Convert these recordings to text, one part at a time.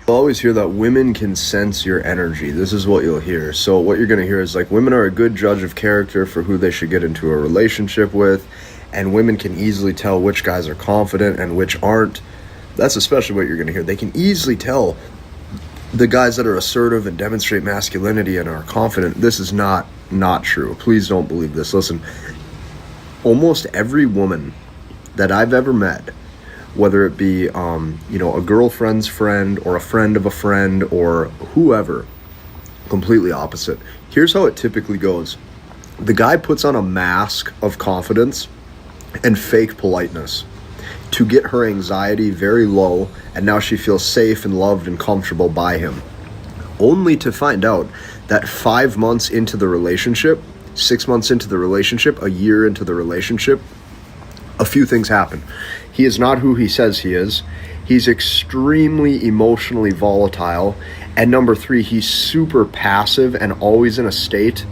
You'll always hear that women can sense your energy. This is what you'll hear. So what you're going to hear is like women are a good judge of character for who they should get into a relationship with, and women can easily tell which guys are confident and which aren't. That's especially what you're going to hear. They can easily tell the guys that are assertive and demonstrate masculinity and are confident. This is not true. Please don't believe this. Listen, almost every woman that I've ever met, whether it be a girlfriend's friend or a friend of a friend or whoever, completely opposite. Here's how it typically goes. The guy puts on a mask of confidence and fake politeness to get her anxiety very low, and now she feels safe and loved and comfortable by him, only to find out that 5 months into the relationship, 6 months into the relationship, a year into the relationship, a few things happen. He is not who he says he is. He's extremely emotionally volatile. And number 3, he's super passive and always in a state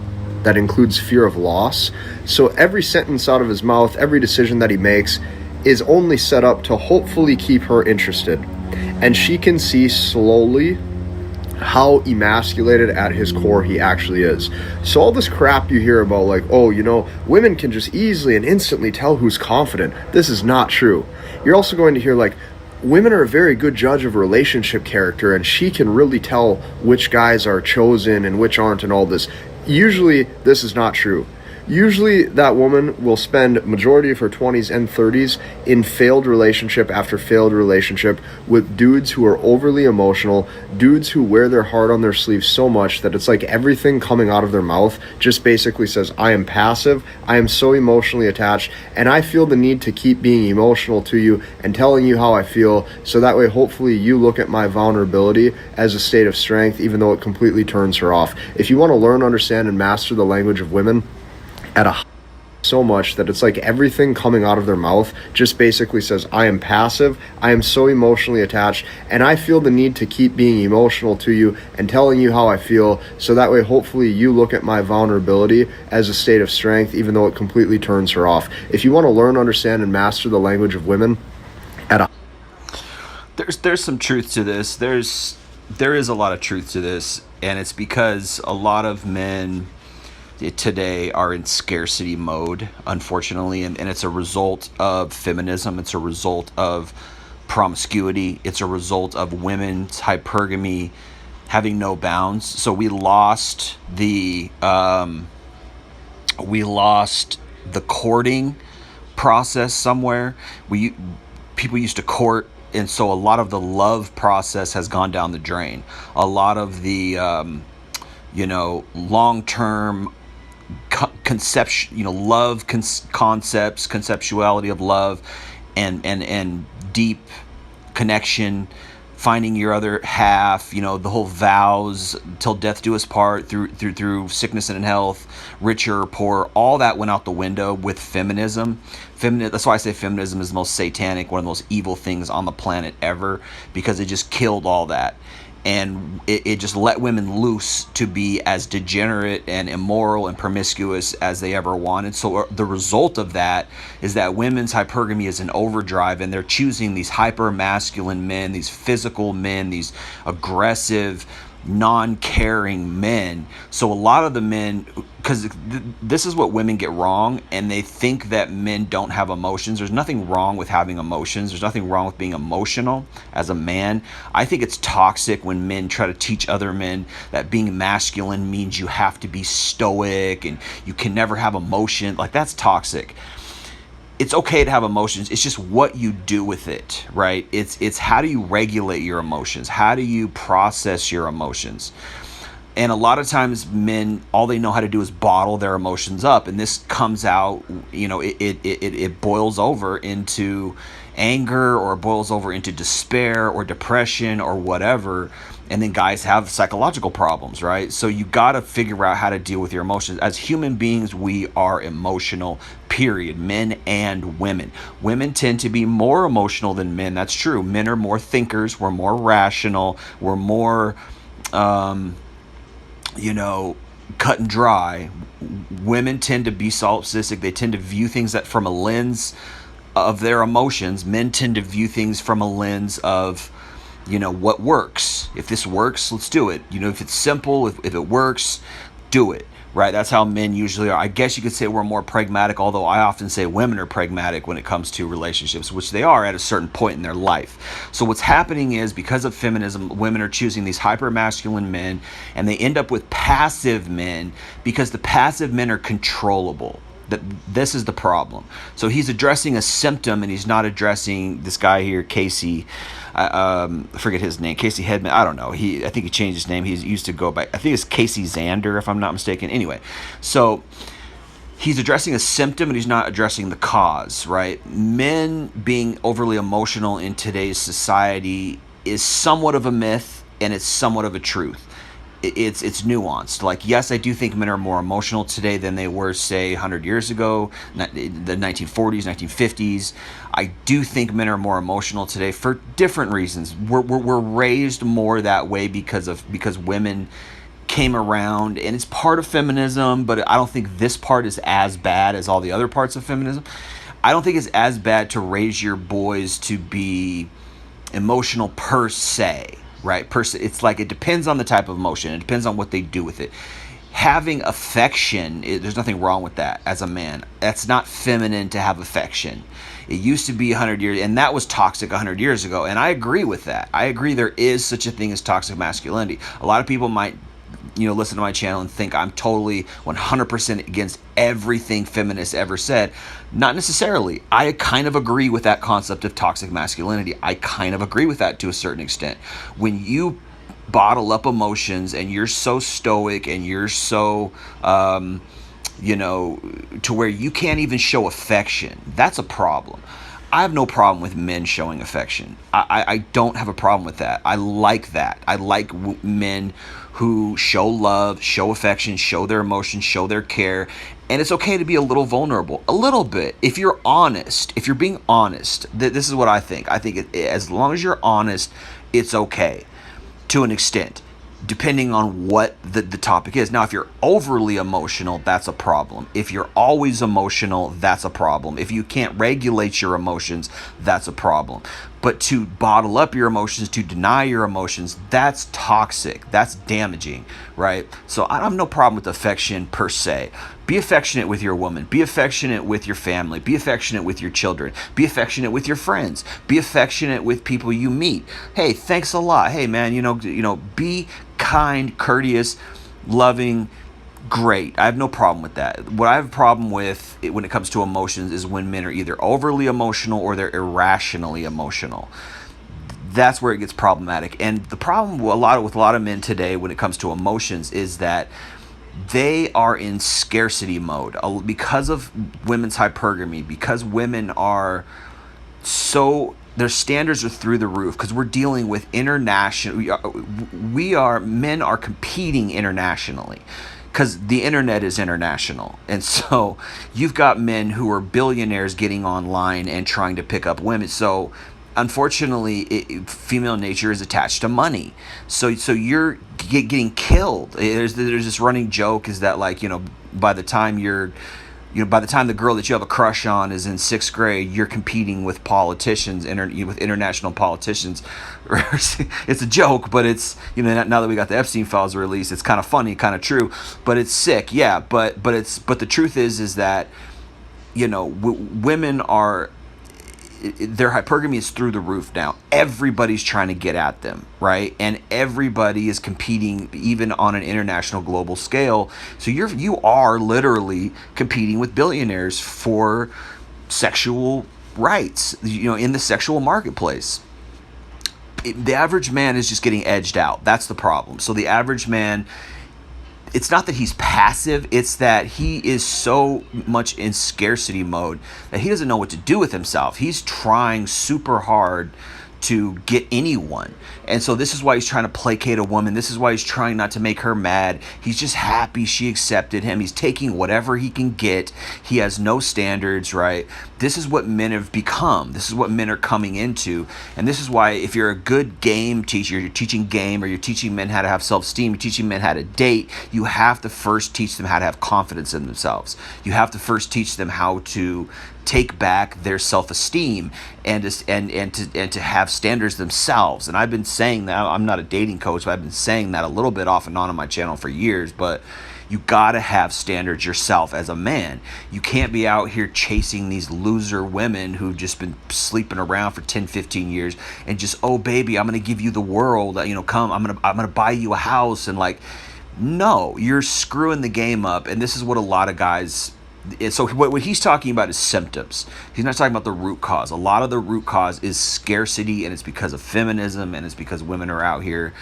that includes fear of loss. So every sentence out of his mouth, every decision that he makes is only set up to hopefully keep her interested. And she can see slowly how emasculated at his core he actually is. So all this crap you hear about like, oh, women can just easily and instantly tell who's confident. This is not true. You're also going to hear like, women are a very good judge of relationship character, and she can really tell which guys are chosen and which aren't and all this. Usually this is not true. Usually that woman will spend majority of her 20s and 30s in failed relationship after failed relationship with dudes who are overly emotional, dudes who wear their heart on their sleeve so much that it's like everything coming out of their mouth just basically says, I am passive, I am so emotionally attached, and I feel the need to keep being emotional to you and telling you how I feel, so that way hopefully you look at my vulnerability as a state of strength, even though it completely turns her off. If you want to learn, understand, and master the language of women, at a so much that it's like everything coming out of their mouth just basically says, I am passive, I am so emotionally attached, and I feel the need to keep being emotional to you and telling you how I feel, so that way hopefully you look at my vulnerability as a state of strength, even though it completely turns her off. If you want to learn, understand, and master the language of women, There's some truth to this. There is a lot of truth to this, and it's because a lot of men today are in scarcity mode, unfortunately, and it's a result of feminism. It's a result of promiscuity. It's a result of women's hypergamy having no bounds. So we lost the courting process somewhere. People used to court, and so a lot of the love process has gone down the drain. A lot of the long-term conception, concepts, conceptuality of love, and deep connection, finding your other half, the whole vows till death do us part, through sickness and health, richer or poor, all that went out the window with feminism. That's why I say feminism is the most satanic, one of the most evil things on the planet ever, because it just killed all that. And it just let women loose to be as degenerate and immoral and promiscuous as they ever wanted. So the result of that is that women's hypergamy is in overdrive, and they're choosing these hyper masculine men, these physical men, these aggressive, non-caring men. So a lot of the men, because this is what women get wrong, and they think that men don't have emotions. There's nothing wrong with having emotions. There's nothing wrong with being emotional as a man. I think it's toxic when men try to teach other men that being masculine means you have to be stoic and you can never have emotion. Like, that's toxic. It's okay to have emotions. It's just what you do with it, right? It's how do you regulate your emotions? How do you process your emotions? And a lot of times men, all they know how to do is bottle their emotions up. And this comes out, it boils over into anger, or boils over into despair or depression or whatever. And then guys have psychological problems, right? So you got to figure out how to deal with your emotions. As human beings, we are emotional, period. Men and women. Women tend to be more emotional than men. That's true. Men are more thinkers. We're more rational. We're more, cut and dry. Women tend to be solipsistic. They tend to view things that from a lens of their emotions. Men tend to view things from a lens of, what works. If this works, let's do it. If it's simple, if it works, do it. Right? That's how men usually are. I guess you could say we're more pragmatic, although I often say women are pragmatic when it comes to relationships, which they are at a certain point in their life. So what's happening is, because of feminism, women are choosing these hyper masculine men, and they end up with passive men because the passive men are controllable. This is the problem. So he's addressing a symptom, and he's not addressing this guy here, Casey. I forget his name, Casey Hedman. I don't know. I think he changed his name. He used to go by, I think it's Casey Zander, if I'm not mistaken. Anyway, so he's addressing a symptom and he's not addressing the cause, right? Men being overly emotional in today's society is somewhat of a myth, and it's somewhat of a truth. It's nuanced. Like, yes, I do think men are more emotional today than they were, say, 100 years ago, the 1940s, 1950s. I do think men are more emotional today for different reasons. We're raised more that way because women came around, and it's part of feminism, but I don't think this part is as bad as all the other parts of feminism. I don't think it's as bad to raise your boys to be emotional per se. Right? It's like, it depends on the type of emotion. It depends on what they do with it. Having affection, there's nothing wrong with that as a man. That's not feminine to have affection. It used to be 100 years, and that was toxic 100 years ago. And I agree with that. I agree there is such a thing as toxic masculinity. A lot of people might listen to my channel and think I'm totally 100% against everything feminists ever said. Not necessarily. I kind of agree with that concept of toxic masculinity. I kind of agree with that to a certain extent. When you bottle up emotions and you're so stoic and you're so to where you can't even show affection, that's a problem. I have no problem with men showing affection. I don't have a problem with that. I like that. I like men who show love, show affection, show their emotions, show their care. And it's okay to be a little vulnerable, a little bit. If you're honest, if you're being honest, this is what I think. I think as long as you're honest, it's okay to an extent, depending on what the topic is. Now, if you're overly emotional, that's a problem. If you're always emotional, that's a problem. If you can't regulate your emotions, that's a problem. But to bottle up your emotions, to deny your emotions, that's toxic. That's damaging, right? So I have no problem with affection per se. Be affectionate with your woman. Be affectionate with your family. Be affectionate with your children. Be affectionate with your friends. Be affectionate with people you meet. Hey, thanks a lot. Hey, man, be kind, courteous, loving. Great. I have no problem with that. What I have a problem with when it comes to emotions is when men are either overly emotional or they're irrationally emotional. That's where it gets problematic. And the problem with a lot of men today when it comes to emotions is that they are in scarcity mode because of women's hypergamy, because women are so, their standards are through the roof, because we're dealing with international, men are competing internationally, because the internet is international. And so you've got men who are billionaires getting online and trying to pick up women. So unfortunately, female nature is attached to money. So you're getting killed. There's this running joke is that, like, by the time by the time the girl that you have a crush on is in 6th grade, you're competing with politicians, with international politicians. It's a joke, but it's, now that we got the Epstein files released, it's kind of funny, kind of true, but it's sick. Yeah. But the truth is that, women are, their hypergamy is through the roof now. Everybody's trying to get at them, right? And everybody is competing, even on an international global scale. So you are literally competing with billionaires for sexual rights, in the sexual marketplace. The average man is just getting edged out. That's the problem. So the average man, it's not that he's passive, it's that he is so much in scarcity mode that he doesn't know what to do with himself. He's trying super hard to get anyone. And so this is why he's trying to placate a woman. This is why he's trying not to make her mad. He's just happy she accepted him. He's taking whatever he can get. He has no standards, right? This is what men have become. This is what men are coming into. And this is why if you're a good game teacher, you're teaching game, or you're teaching men how to have self-esteem, you're teaching men how to date, you have to first teach them how to have confidence in themselves. You have to first teach them how to take back their self-esteem and to have standards themselves. And I've been saying that. I'm not a dating coach, but I've been saying that a little bit off and on my channel for years. But you gotta have standards yourself as a man. You can't be out here chasing these loser women who've just been sleeping around for 10, 15 years and just, oh baby, I'm gonna give you the world, come, I'm gonna buy you a house. And like, no, you're screwing the game up. And this is what a lot of guys, so what he's talking about is symptoms. He's not talking about the root cause. A lot of the root cause is scarcity, and it's because of feminism, and it's because women are out here.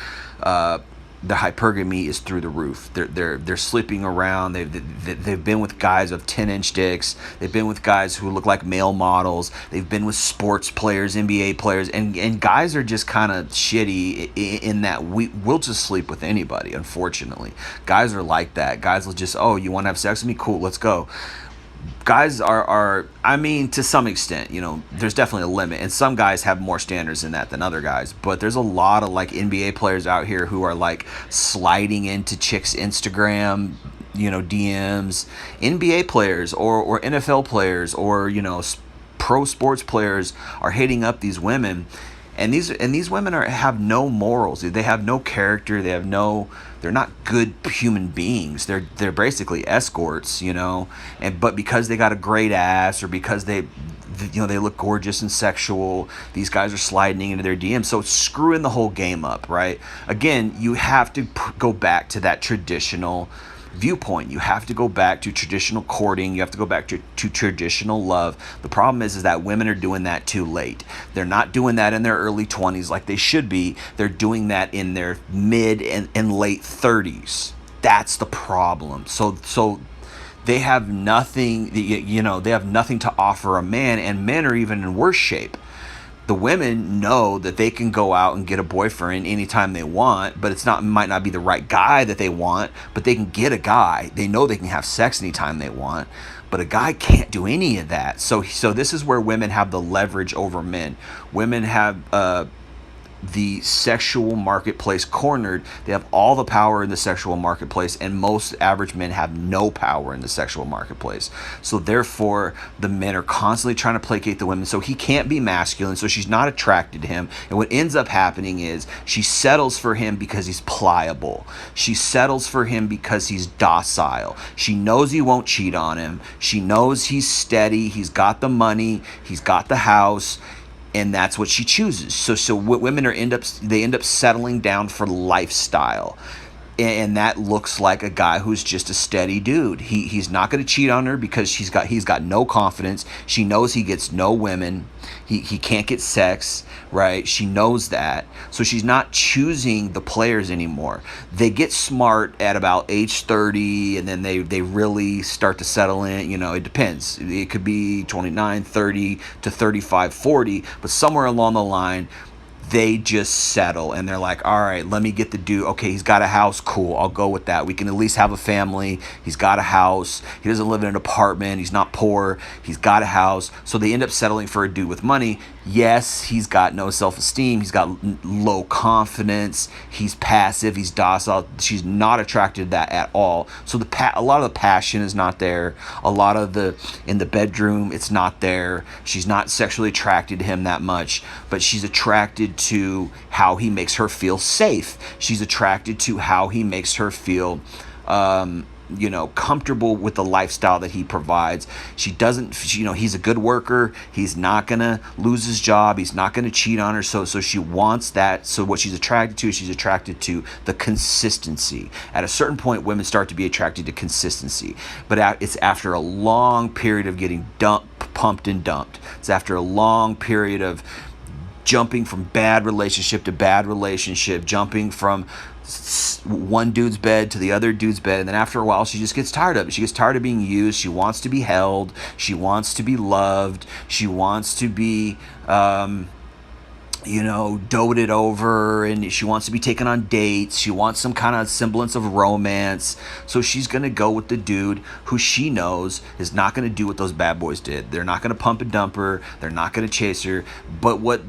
The hypergamy is through the roof. They're sleeping around. They've been with guys of 10-inch dicks. They've been with guys who look like male models. They've been with sports players, NBA players, and guys are just kind of shitty in that we'll just sleep with anybody. Unfortunately, guys are like that. Guys will just, oh, you want to have sex with me? Cool, let's go. Guys are I mean, to some extent, there's definitely a limit, and some guys have more standards in that than other guys, but there's a lot of like NBA players out here who are like sliding into chicks' Instagram DMs. NBA players or NFL players or pro sports players are hitting up these women, and these women have no morals. They have no character. They're not good human beings. They're basically escorts, but because they got a great ass or because they look gorgeous and sexual, these guys are sliding into their DMs. So it's screwing the whole game up, right? Again, you have to go back to that traditional viewpoint. You have to go back to traditional courting. You have to go back to traditional love. The problem is that women are doing that too late. They're not doing that in their early 20s like they should be. They're doing that in their mid and late 30s. That's the problem. So they have nothing, they have nothing to offer a man, and men are even in worse shape. The women know that they can go out and get a boyfriend anytime they want, but might not be the right guy that they want, but they can get a guy. They know they can have sex anytime they want, but a guy can't do any of that. So this is where women have the leverage over men. Women have the sexual marketplace cornered. They have all the power in the sexual marketplace, and most average men have no power in the sexual marketplace. So therefore the men are constantly trying to placate the women, so he can't be masculine, so she's not attracted to him. And what ends up happening is she settles for him because he's pliable. She settles for him because he's docile. She knows he won't cheat on him. She knows he's steady, he's got the money, he's got the house, and that's what she chooses. So what women end up settling down for lifestyle, and that looks like a guy who's just a steady dude. He's not going to cheat on her because he's got no confidence. She knows he gets no women. He can't get sex, right? She knows that. So she's not choosing the players anymore. They get smart at about age 30, and then they really start to settle in. It depends. It could be 29, 30 to 35, 40, but somewhere along the line, they just settle, and they're like, all right, let me get the dude. Okay, he's got a house. Cool, I'll go with that. We can at least have a family. He's got a house. He doesn't live in an apartment. He's not poor. He's got a house. So they end up settling for a dude with money. Yes, he's got no self-esteem. He's got low confidence. He's passive. He's docile. She's not attracted to that at all. So a lot of the passion is not there. A lot of in the bedroom, it's not there. She's not sexually attracted to him that much, but she's attracted to how he makes her feel safe. She's attracted to how he makes her feel comfortable with the lifestyle that he provides. She doesn't, he's a good worker. He's not going to lose his job. He's not going to cheat on her. So she wants that. So what she's attracted to the consistency. At a certain point, women start to be attracted to consistency, but it's after a long period of getting pumped and dumped. It's after a long period of jumping from bad relationship to bad relationship, jumping from one dude's bed to the other dude's bed, and then after a while she just gets tired of it. She gets tired of being used. She wants to be held. She wants to be loved. She wants to be doted over, and she wants to be taken on dates. She wants some kind of semblance of romance. So she's going to go with the dude who she knows is not going to do what those bad boys did. They're not going to pump and dump her. They're not going to chase her. But what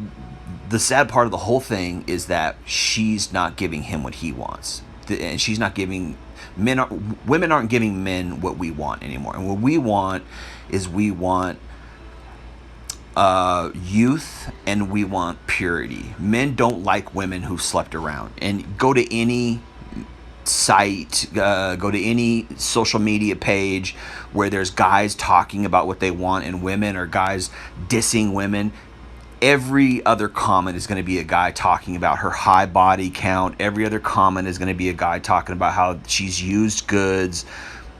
the sad part of the whole thing is that she's not giving him what he wants. And she's not giving women aren't giving men what we want anymore. And what we want is youth, and we want purity. Men don't like women who've slept around. And go to any site, go to any social media page where there's guys talking about what they want in women, or guys dissing women. Every other comment is going to be a guy talking about her high body count. Every other comment is going to be a guy talking about how she's used goods.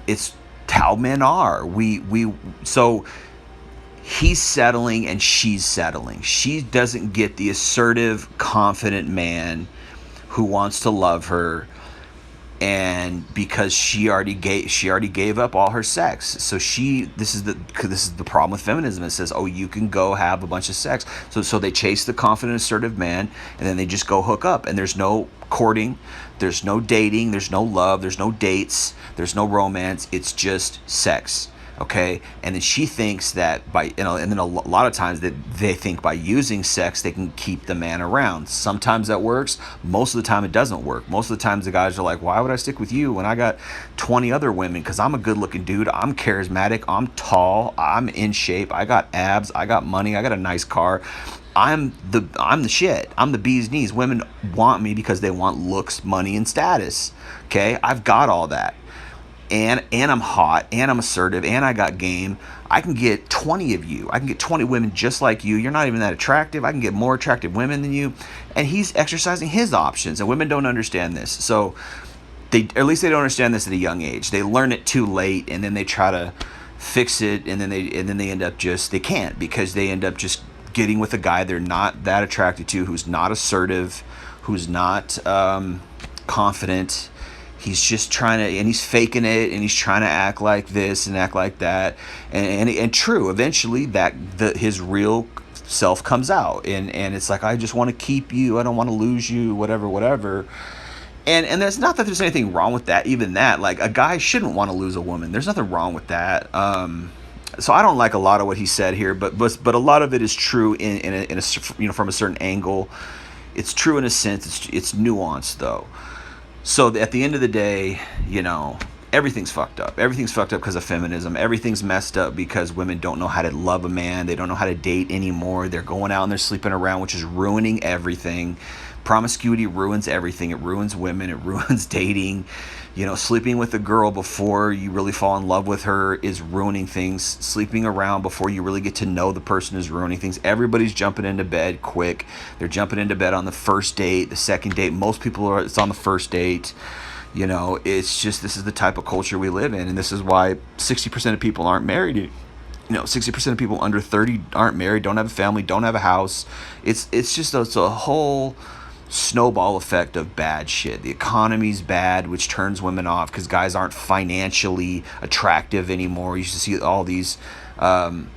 It's how men are. So he's settling and she's settling. She doesn't get the assertive, confident man who wants to love her, and because she already gave up all her sex. So this is the problem with feminism. It says, oh, you can go have a bunch of sex. So they chase the confident, assertive man, and then they just go hook up, and there's no courting, there's no dating, there's no love, there's no dates, there's no romance. It's just sex. Okay, and then she thinks that by, and then a lot of times that they think by using sex they can keep the man around. Sometimes that works. Most of the time it doesn't work. Most of the times the guys are like, why would I stick with you when I got 20 other women? Because I'm a good-looking dude. I'm charismatic. I'm tall. I'm in shape. I got abs. I got money. I got a nice car. I'm the shit. I'm the bee's knees. Women want me because they want looks, money, and status. Okay, I've got all that. And I'm hot, and I'm assertive, and I got game. I can get 20 of you. I can get 20 women just like you. You're not even that attractive. I can get more attractive women than you. And he's exercising his options, and women don't understand this. So at least they don't understand this at a young age. They learn it too late, and then they try to fix it, and then they end up they can't, because they end up just getting with a guy they're not that attracted to, who's not assertive, who's not confident. He's just trying to, and he's faking it, and he's trying to act like this and act like that, and true. Eventually, his real self comes out, and it's like, I just want to keep you. I don't want to lose you. Whatever. And there's not that there's anything wrong with that. Even that, like, a guy shouldn't want to lose a woman. There's nothing wrong with that. So I don't like a lot of what he said here, but a lot of it is true in a from a certain angle. It's true in a sense. It's nuanced though. So at the end of the day, everything's fucked up. Everything's fucked up because of feminism. Everything's messed up because women don't know how to love a man. They don't know how to date anymore. They're going out and they're sleeping around, which is ruining everything. Promiscuity ruins everything. It ruins women. It ruins dating. Sleeping with a girl before you really fall in love with her is ruining things. Sleeping around before you really get to know the person is ruining things. Everybody's jumping into bed quick. They're jumping into bed on the first date, the second date. Most people it's on the first date. It's just, this is the type of culture we live in, and this is why 60% of people aren't married. 60% of people under 30 aren't married, don't have a family, don't have a house. It's a whole snowball effect of bad shit. The economy's bad, which turns women off because guys aren't financially attractive anymore. You used to see all these articles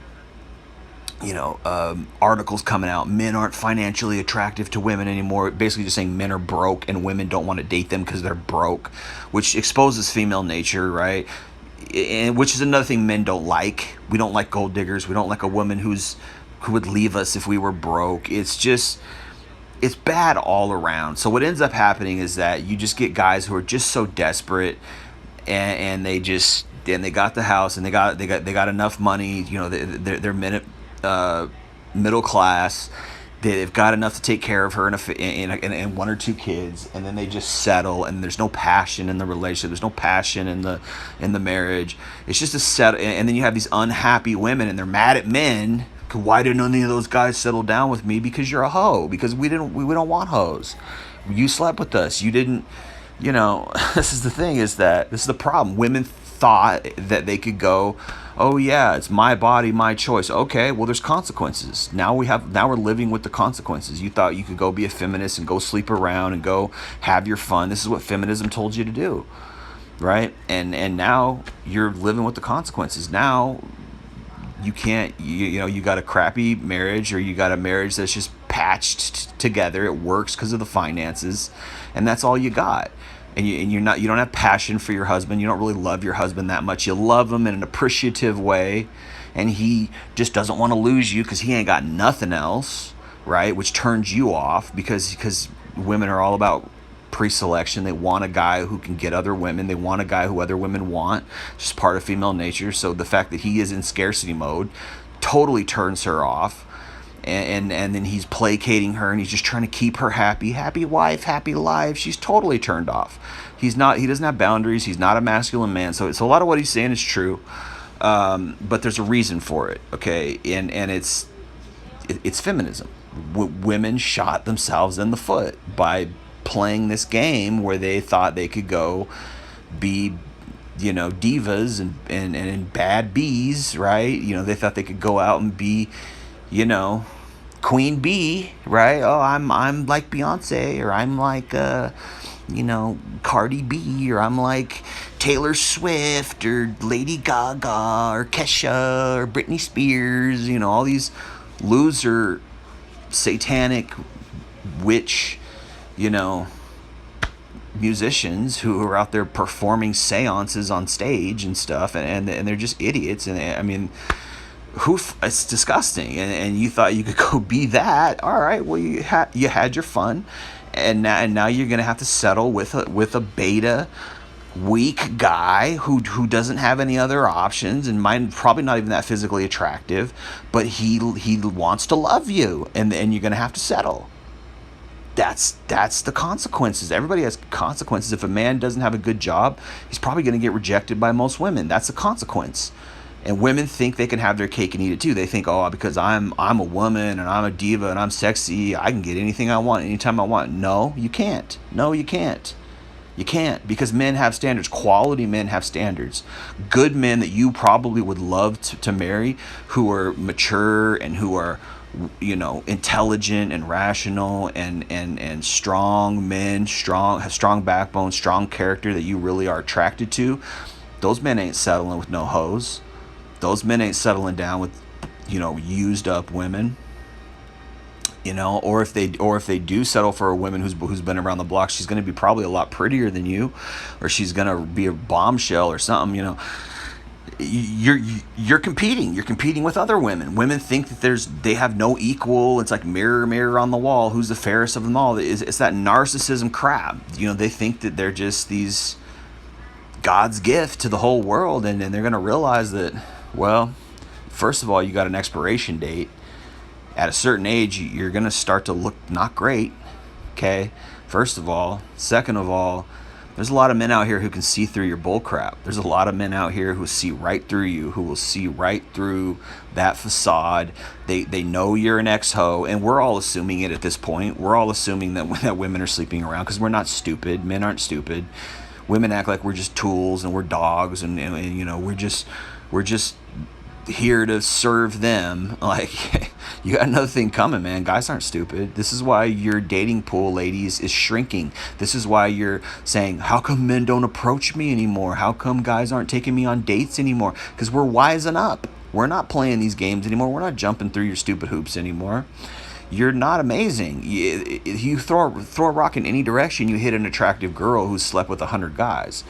coming out. Men aren't financially attractive to women anymore. Basically just saying men are broke and women don't want to date them because they're broke, which exposes female nature, right? And which is another thing men don't like. We don't like gold diggers. We don't like a woman who would leave us if we were broke. It's bad all around. So what ends up happening is that you just get guys who are just so desperate, and they got the house, and they got enough money. They're middle class. They've got enough to take care of her and one or two kids, and then they just settle. And there's no passion in the relationship. There's no passion in the marriage. It's just a settle. And then you have these unhappy women, and they're mad at men. Why didn't any of those guys settle down with me? Because you're a hoe. Because we don't want hoes. You slept with us. You didn't. This is the thing. This is the problem. Women thought that they could go, oh yeah, it's my body, my choice. Okay, well, there's consequences. Now we're living with the consequences. You thought you could go be a feminist and go sleep around and go have your fun. This is what feminism told you to do, right? And now you're living with the consequences. Now you can't, you got a crappy marriage, or you got a marriage that's just patched together. It works because of the finances, and that's all you got. And you don't have passion for your husband. You don't really love your husband that much. You love him in an appreciative way, and he just doesn't want to lose you because he ain't got nothing else, right? Which turns you off, because women are all about pre-selection. They want a guy who can get other women. They want a guy who other women want. It's just part of female nature. So the fact that he is in scarcity mode totally turns her off. and then he's placating her, and he's just trying to keep her happy. Happy wife, happy life. She's totally turned off. He doesn't have boundaries. He's not a masculine man. So a lot of what he's saying is true. But there's a reason for it, okay? And it's feminism. Women shot themselves in the foot by playing this game where they thought they could go be, divas and bad bees, right? They thought they could go out and be, you know, Queen Bee, right? Oh, I'm like Beyonce, or I'm like Cardi B, or I'm like Taylor Swift, or Lady Gaga, or Kesha, or Britney Spears. All these loser, satanic, witch, you know, musicians who are out there performing seances on stage and stuff, and they're just idiots. And I mean, it's disgusting. And you thought you could go be that. All right, well, you had your fun, and now you're gonna have to settle with a beta, weak guy who doesn't have any other options, and probably not even that physically attractive, but he wants to love you, and you're gonna have to settle. That's the consequences. Everybody has consequences. If a man doesn't have a good job, he's probably going to get rejected by most women. That's a consequence. And women think they can have their cake and eat it too. They think, oh, because I'm a woman and I'm a diva and I'm sexy, I can get anything I want anytime I want. No, you can't. No, you can't. You can't, because men have standards. Quality men have standards. Good men that you probably would love to marry, who are mature and who are, intelligent and rational and strong men, have strong backbone, strong character that you really are attracted to. Those men ain't settling with no hoes. Those men ain't settling down with, used up women. Or if they do settle for a woman who's been around the block, she's going to be probably a lot prettier than you, or she's going to be a bombshell or something. You're competing with other women think that they have no equal. It's like mirror on the wall, who's the fairest of them all. It's that narcissism crap. They think that they're just these God's gift to the whole world, and they're going to realize that, well, first of all, you got an expiration date. At a certain age, you're going to start to look not great, okay? First of all. Second of all, there's a lot of men out here who can see through your bull crap. There's a lot of men out here who see right through you, who will see right through that facade. They know you're an ex-ho, and we're all assuming it at this point. We're all assuming that women are sleeping around, because we're not stupid. Men aren't stupid. Women act like we're just tools and we're dogs, and we're just here to serve them. Like, you got another thing coming, man. Guys aren't stupid. This is why your dating pool, ladies, is shrinking. This is why you're saying, how come men don't approach me anymore? How come guys aren't taking me on dates anymore? Because we're wising up. We're not playing these games anymore. We're not jumping through your stupid hoops anymore. You're not amazing. You throw a rock in any direction, you hit an attractive girl who's slept with 100 guys.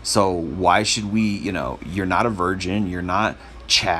So why should we, you're not a virgin. You're not Chad.